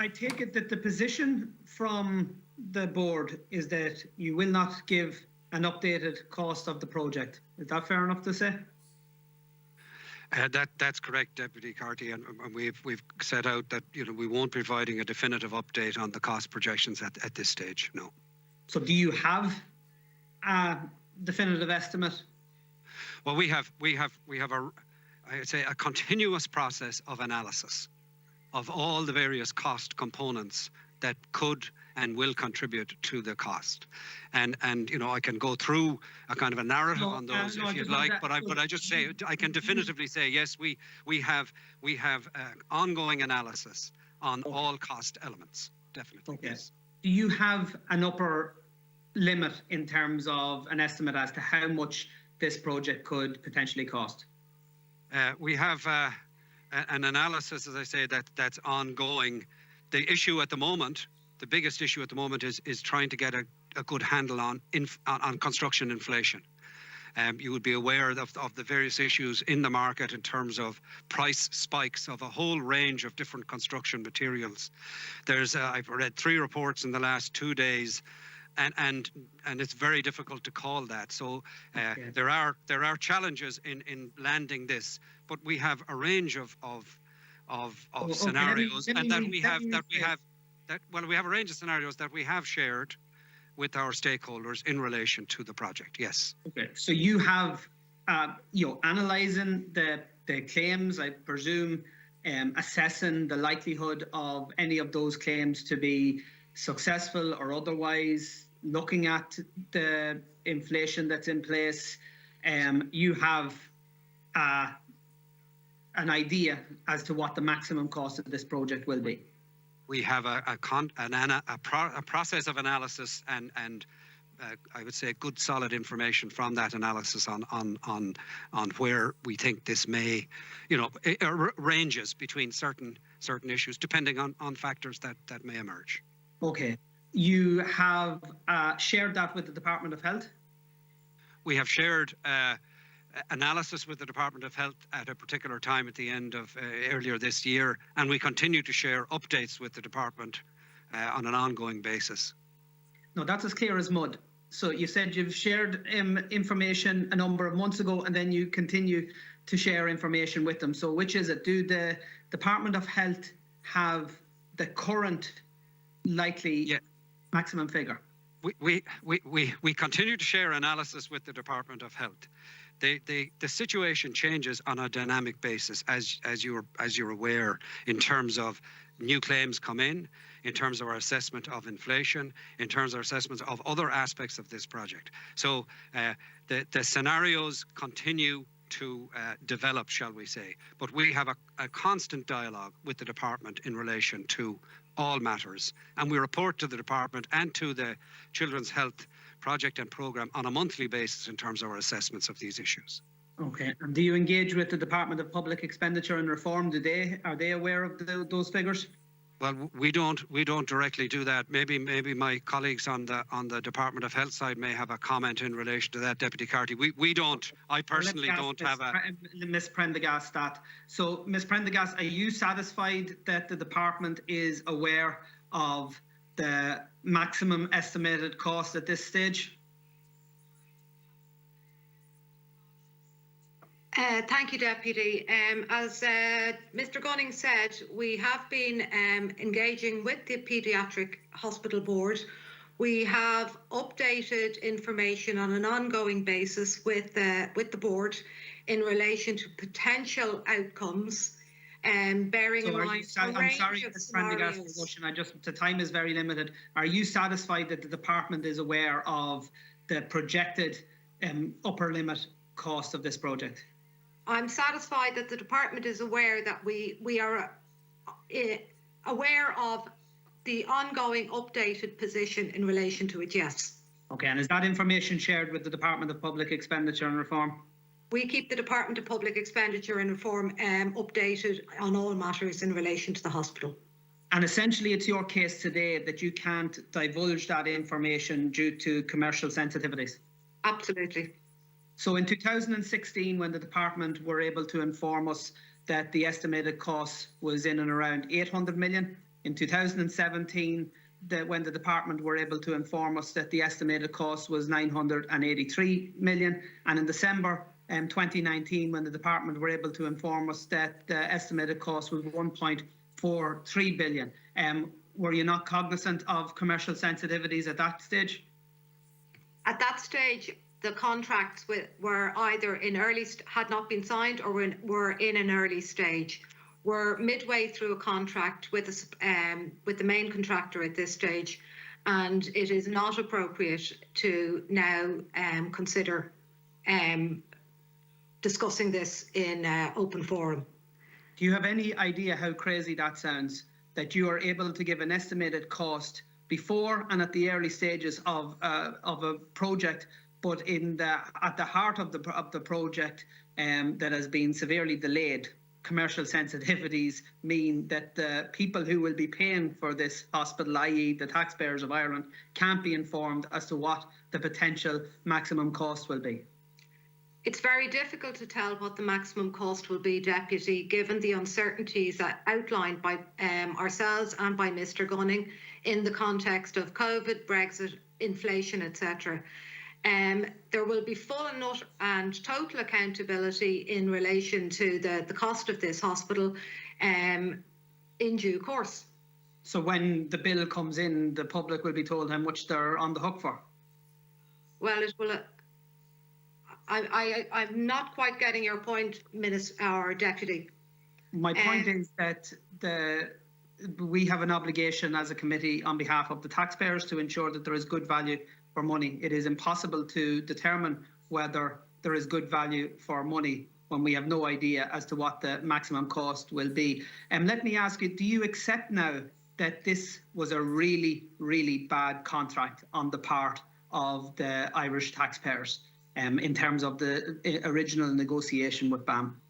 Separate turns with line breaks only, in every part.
I take it that the position from the board is that you will not give an updated cost of the project. Is that fair enough to say?
That's correct, Deputy Carthy, and we've set out that we won't be providing a definitive update on the cost projections at this stage. No.
So, do you have a definitive estimate?
Well, we have I'd say a continuous process of analysis of all the various cost components that could and will contribute to the cost, and I can go through a kind of a narrative on those if you'd like, but I just say I can definitively say yes, we have ongoing analysis on all cost elements, definitely.
Okay.
Yes.
Do you have an upper limit in terms of an estimate as to how much this project could potentially cost?
We have an analysis, as I say, that's ongoing. The issue at the moment, the biggest issue at the moment is trying to get a good handle on construction inflation. You would be aware of the various issues in the market in terms of price spikes of a whole range of different construction materials. I've read 3 reports in the last 2 days, and it's very difficult to call that. So okay. There are challenges in landing this, but we have a range of scenarios, we have a range of scenarios that we have shared with our stakeholders in relation to the project. Yes. Okay.
So you have analysing the claims, I presume, assessing the likelihood of any of those claims to be successful or otherwise, looking at the inflation that's in place. You have an idea as to what the maximum cost of this project will be.
We have a process of analysis and I would say good solid information from that analysis on where we think this may, it ranges between certain issues depending on factors that may emerge.
Okay. You have shared that with the Department of Health?
We have shared analysis with the Department of Health at a particular time at the end of earlier this year, and we continue to share updates with the department on an ongoing basis.
No, that's as clear as mud. So you said you've shared information a number of months ago, and then you continue to share information with them. So which is it? Do the Department of Health have the current likely maximum figure?
We continue to share analysis with the Department of Health. The situation changes on a dynamic basis, as you're aware, in terms of new claims come in terms of our assessment of inflation, in terms of our assessment of other aspects of this project. So the scenarios continue to develop, shall we say, but we have a constant dialogue with the department in relation to all matters, and we report to the department and to the Children's Health Project and Programme on a monthly basis in terms of our assessments of these issues.
Okay, and do you engage with the Department of Public Expenditure and Reform? Are they aware of those figures?
Well, we don't directly do that. Maybe my colleagues on the Department of Health side may have a comment in relation to that, Deputy Carthy. We don't. I personally don't have a.
Ms. Prendergast, that. So, Ms. Prendergast, are you satisfied that the department is aware of the maximum estimated cost at this stage?
Thank you, Deputy. As Mr. Gunning said, we have been engaging with the Paediatric Hospital Board. We have updated information on an ongoing basis with the board in relation to potential outcomes, bearing in mind.
I'm sorry, Ms. Prendergast, the time is very limited. Are you satisfied that the department is aware of the projected upper limit cost of this project?
I'm satisfied that the department is aware that we are aware of the ongoing updated position in relation to it, yes.
Okay, and is that information shared with the Department of Public Expenditure and Reform?
We keep the Department of Public Expenditure and Reform updated on all matters in relation to the hospital.
And essentially it's your case today that you can't divulge that information due to commercial sensitivities?
Absolutely.
So in 2016, when the department were able to inform us that the estimated cost was in and around 800 million, In 2017, when the department were able to inform us that the estimated cost was 983 million, and in December 2019, when the department were able to inform us that the estimated cost was 1.43 billion. Were you not cognizant of commercial sensitivities at that stage?
At that stage, the contracts were either had not been signed or were in an early stage. We're midway through a contract with the main contractor at this stage, and it is not appropriate to now consider discussing this in open forum.
Do you have any idea how crazy that sounds, that you are able to give an estimated cost before and at the early stages of a project, but at the heart of the project that has been severely delayed? Commercial sensitivities mean that the people who will be paying for this hospital, i.e. the taxpayers of Ireland, can't be informed as to what the potential maximum cost will be.
It's very difficult to tell what the maximum cost will be, Deputy, given the uncertainties outlined by ourselves and by Mr. Gunning in the context of COVID, Brexit, inflation, etc. There will be full and total accountability in relation to the cost of this hospital in due course.
So when the bill comes in, the public will be told how much they're on the hook for?
Well, it will. I'm not quite getting your point, Minister or Deputy.
My point is that we have an obligation as a committee on behalf of the taxpayers to ensure that there is good value for money. It is impossible to determine whether there is good value for money when we have no idea as to what the maximum cost will be. Let me ask you, do you accept now that this was a really, really bad contract on the part of the Irish taxpayers in terms of the original negotiation with BAM?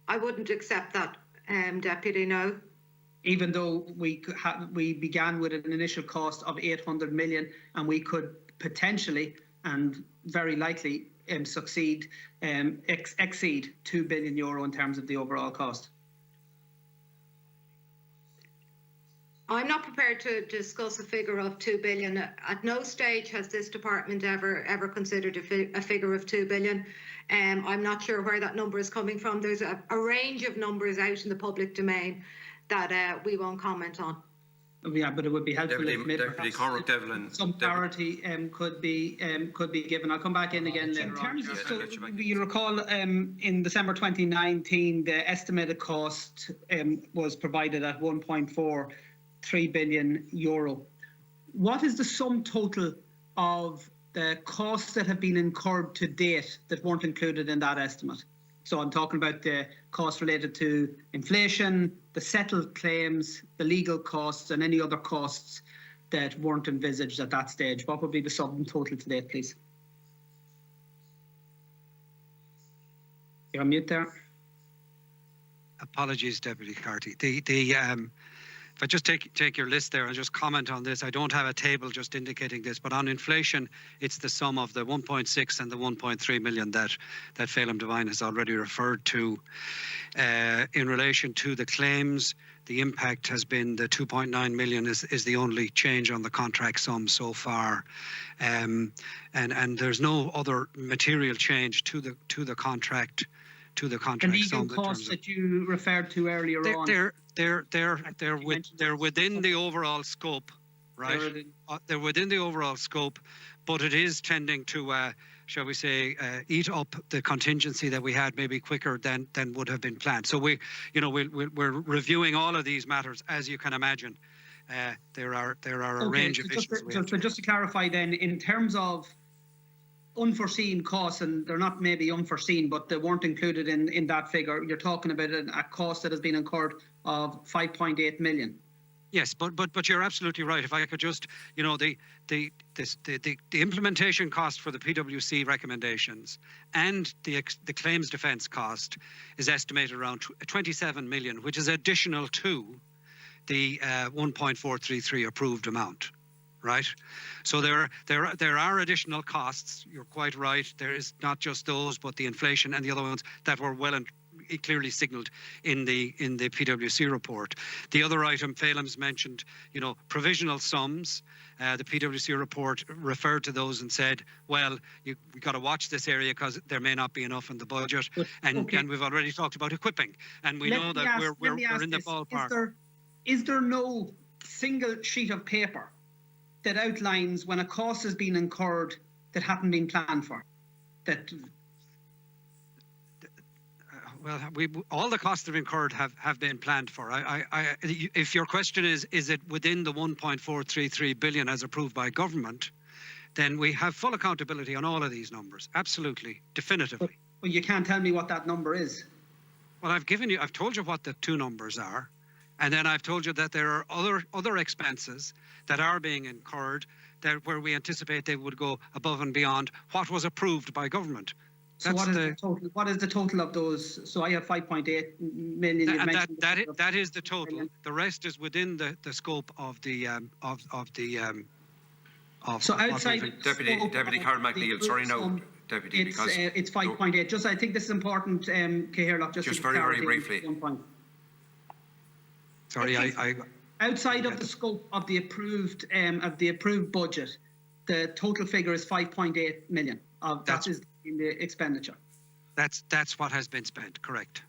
I wouldn't accept that, Deputy, no.
Even though we began with an initial cost of 800 million, and we could potentially and very likely exceed €2 billion in terms of the overall cost.
I'm not prepared to discuss a figure of 2 billion. At no stage has this department ever considered a figure of 2 billion. I'm not sure where that number is coming from. There's a range of numbers out in the public domain that we won't comment on.
Yeah, but it would be helpful
if
some clarity could be given. I'll come back in again later on. You recall in December 2019, the estimated cost was provided at 1.43 billion euro. What is the sum total of the costs that have been incurred to date that weren't included in that estimate? So I'm talking about the costs related to inflation, the settled claims, the legal costs, and any other costs that weren't envisaged at that stage. What would be the sum total to date, please? You're on mute there.
Apologies, Deputy Carthy. If I just take your list there and just comment on this, I don't have a table just indicating this, but on inflation, it's the sum of the 1.6 and the 1.3 million that Phelim Devine has already referred to. In relation to the claims, the impact has been the 2.9 million is the only change on the contract sum so far, and there's no other material change to the contract. The
legal costs that you referred to earlier on.
They're within the overall scope, right? They're within the overall scope, but it is tending to, shall we say, eat up the contingency that we had maybe quicker than would have been planned. So we're reviewing all of these matters, as you can imagine. There are a range of issues.
So just to clarify then, in terms of unforeseen costs, and they're not maybe unforeseen, but they weren't included in that figure, you're talking about a cost that has been incurred of 5.8 million.
Yes, but you're absolutely right. If I could just, the implementation cost for the PwC recommendations and the claims defence cost is estimated around 27 million, which is additional to the 1.433 approved amount. Right, so there are additional costs. You're quite right. There is not just those, but the inflation and the other ones that were well and clearly signalled in the PwC report. The other item Phelan's mentioned, provisional sums. The PwC report referred to those and said, well, we've got to watch this area because there may not be enough in the budget. And we've already talked about equipping, and we know that we're in the ballpark.
Is there no single sheet of paper that outlines when a cost has been incurred that hadn't been planned for?
Well, all the costs that have incurred have been planned for. If your question is it within the 1.433 billion as approved by government, then we have full accountability on all of these numbers. Absolutely, definitively.
But you can't tell me what that number is.
Well, I've told you what the two numbers are, and then I've told you that there are other expenses that are being incurred where we anticipate they would go above and beyond what was approved by government.
So what is the total? What is the total of those? So I have 5.8 million.
That is the total. The rest is within the scope of the
So outside
Deputy Carl McNeil. Sorry, no, Deputy.
It's 5.8. Just I think this is important, Caherlock. Just
very briefly.
One point.
Sorry,
outside of the scope of the approved budget, the total figure is 5.8 million. That is in the expenditure.
That's what has been spent. Correct.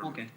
Okay.